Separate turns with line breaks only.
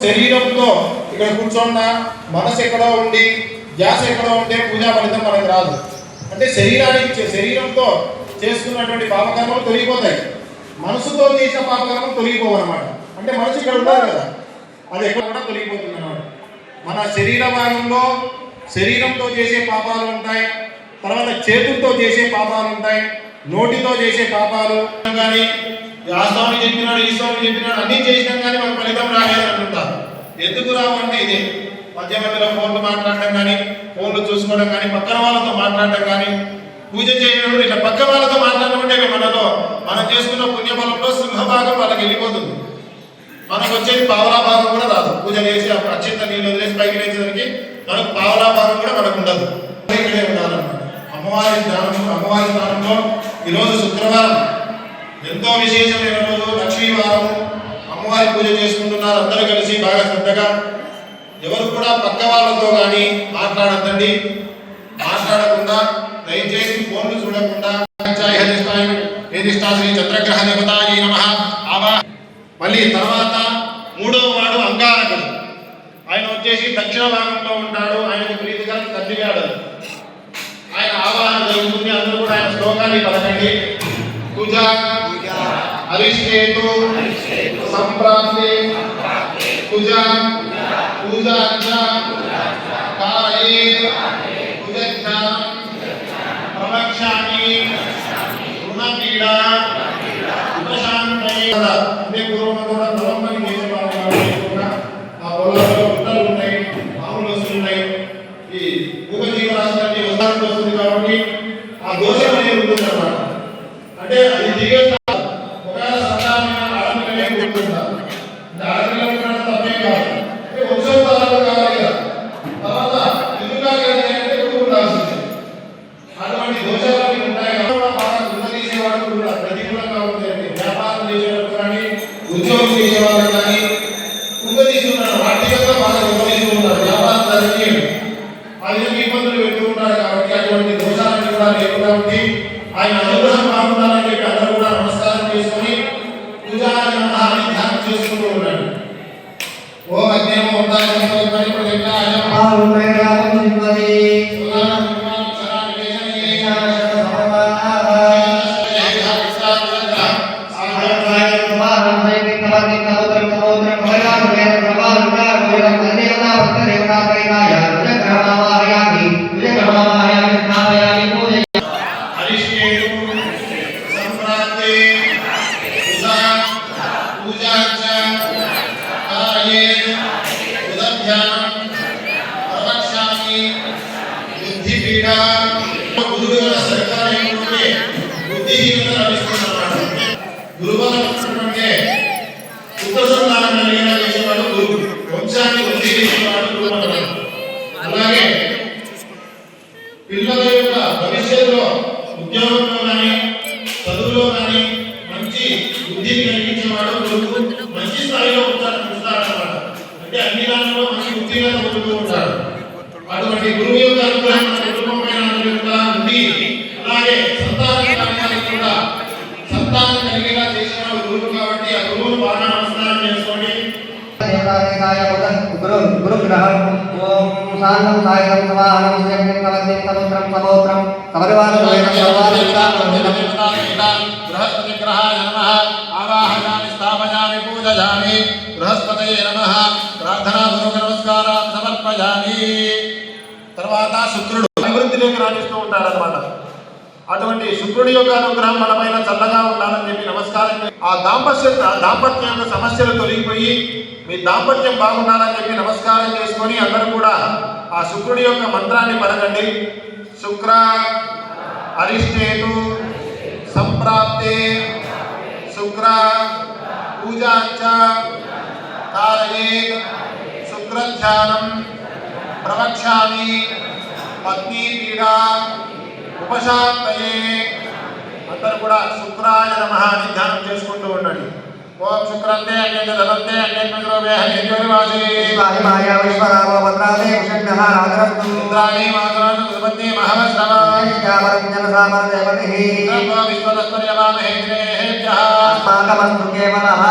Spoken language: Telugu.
శరీరంతో ఇక్కడ కూర్చున్న మనసు ఎక్కడో ఉండి ధ్యాస ఎక్కడో ఉంటే పూజా ఫలితం మనకు రాదు. అంటే శరీరంతో చేసుకున్నటువంటి పాపకర్మలు తొలగిపోతాయి, మనసుతో చేసిన పాపకర్మలు తొలగిపోవన్నమాట. అంటే మనసు ఇక్కడ ఉండాలి కదా, అది ఎక్కడ కూడా తొలగిపోతుంది అన్నమాట. మన శరీర భాగంలో శరీరంతో చేసే పాపాలు ఉంటాయి, తర్వాత చేతులతో చేసే పాపాలు ఉంటాయి, నోటితో చేసే పాపాలు కానీ ఆ స్వామి చెప్పినాడు ఈ స్వామి చెప్పినాడు అన్నీ చేసినాం కానీ మనకు ఫలితం రాలేదు అంటుంటారు. ఎందుకు రావంటే ఇదే మధ్య మధ్యలో ఫోన్లు మాట్లాడటం కానీ, ఫోన్లు చూసుకోవడం కానీ, పక్కన వాళ్ళతో మాట్లాడటం కానీ, పూజ చేయడం ఇట్లా పక్క వాళ్ళతో మాట్లాడడం అంటే మనలో మనం చేసుకున్న పుణ్యఫలంలో సింహభాగం వాళ్ళకి వెళ్ళిపోతుంది. మనకు వచ్చేది పావలా భాగం కూడా రాదు. పూజ చేసి అత్యంత నీళ్ళు వదిలేసి పైకి లేచేసరికి మనకు పావలా భాగం కూడా మనకు ఉండదు. ఇక్కడే ఉండాలన్నమాట. అమ్మవారి స్థానంలో ఈరోజు శుక్రవారం ఎంతో విశేషమైన రోజు, లక్ష్మీవారము. అమ్మవారి పూజ చేసుకుంటున్నారు అందరూ కలిసి బాగా శ్రద్ధగా. ఎవరు కూడా పక్క వాళ్ళతో కానీ మాట్లాడద్దండి. మాట్లాడకుండా దయచేసి ఫోన్లు చూడకుండా శ్రీ చంద్రగ్రహ దేవతాయై నమః ఆవా. మళ్ళీ తర్వాత మూడవ వాడు అంగారకుడు. ఆయన వచ్చేసి దక్షిణ భాగంలో ఉంటాడు. ఆయనకు ప్రీతికరం కద్దిగాడు. ఆయన ఆవాహన జరుగుతుంది. అందరూ కూడా ఆయన శ్లోకాన్ని పలకండి. పూజ అరిష్టేతు సంప్రాప్తే పూజ పూజాంచ కారయే పూజధ్యానం ప్రవక్ష్యామి రుణపీడ ఉపశాంతయే. అంటే పూర్వం కూడా పొలంపని చేసేవాళ్ళు. ఆ పొలంలో గుట్టలు ఉంటాయి, మామూలు వస్తున్నాయి. ఈ భూగ జీవరాశి వస్తానికి వస్తుంది కాబట్టి ఆ దోషం అనేది ఉంటుంది అన్నమాట. అంటే అది దిగే ఒకవేళ సంతానమైన ఆడపిల్లలే ఉంటుంటారు. ఆడపిల్లలు కూడా తప్పే కాదు, వంశోద్ధారాలు కావాలి కదా. తర్వాత ఎందుకు అంటే ఎక్కువ ఉండాల్సింది. అటువంటి దోషాలు ఉంటాయి కాబట్టి బాగా తీసేవాడు కూడా ప్రతికూలంగా ఉంటుంది. వ్యాపారం చేసేవాళ్ళు కానీ, ఉద్యోగం చేసేవాళ్ళు కానీ తీసుకున్నారు. ఆర్థికంగా బాగా తీసుకుంటూ ఉన్నారు. వ్యాపారం జరిగి ఆ విధంగా ఇబ్బందులు పెడుతూ ఉంటారు. కాబట్టి అటువంటి దోషాలను కూడా లేకుండా ఉండి ఆయన అనుగ్రహం బాగుండాలని చెప్పి అందరూ కూడా నమస్కారం చేసుకొని పూజాన్ని ధ్యానం చేసుకుంటూ ఉన్నాడు. ఓ అజ్ఞేమో ఉంటాయి అలాగే పిల్లల యొక్క భవిష్యత్తులో ఉద్యోగంలో కానీ, చదువులో కానీ మంచి బుద్ధిని కలిగించేవాడు గురువు. మంచి స్థాయిలో ఉంటారన్నమాట. అంటే అన్ని దానిలో మంచి బుద్ధిగా చదువుతూ ఉంటాడు. అటువంటి గురువు యొక్క అనుగ్రహం మన కుటుంబం పైన ఉంది. అలాగే సంతానానికి కూడా సంతానం కలిగేలా చేసేవాడు గురువు. కాబట్టి ఆ గురువును బాగా నమస్కారం చేసుకోండి. గురుగ్రహం ఓం శాంతం సాయం సమానం శ్రేయం కవత్యం సముద్రం సమోత్రం కవరివారం బృహస్పతి గ్రహాయ నమః ఆవాహయామి స్థాపయామి పూజయామి బృహస్పతయే నమః ప్రార్థనా పూర్వక నమస్కారం సమర్పయామి. తర్వాత శుక్రుడు అభివృద్ధిలోకి రాణిస్తూ ఉంటాడనమాట. అటువంటి శుక్రుడి యొక్క అనుగ్రహం మన పైన చల్లగా ఉండాలని చెప్పి నమస్కారం. ఆ దాంపత్యం యొక్క సమస్యలు తొలగిపోయి మీ దాంపత్యం బాగుండాలని చెప్పి నమస్కారం చేసుకొని అందరూ కూడా ఆ శుక్రుడి యొక్క మంత్రాన్ని పలకండి. శుక్ర అరిష్టేతు సంప్రాప్తే శుక్ర పూజాంచ కారయేత్ శుక్రధ్యానం ప్రవక్ష్యామి పత్నీ పీడ ఉపశాంతయే. అందరూ కూడా శుక్రాయ నమః అని ధ్యానం చేసుకుంటూ ఉండండి. ఓం శుక్రంతే అన్యంత ధనంతే అన్యన్మగ్రోవే హరివాసి మాయా విశ్వరామో భద్రాదే కుషణ్యః రాజరస్తు ఇంద్రాణి మాతరాజు సుపత్ని మహాశ్రవాయ శ్యామరం జనసామర దేవతిః విశ్వదస్పర్యమామహే శ్రేయేభ్యః అస్మాకమస్తు కేవలః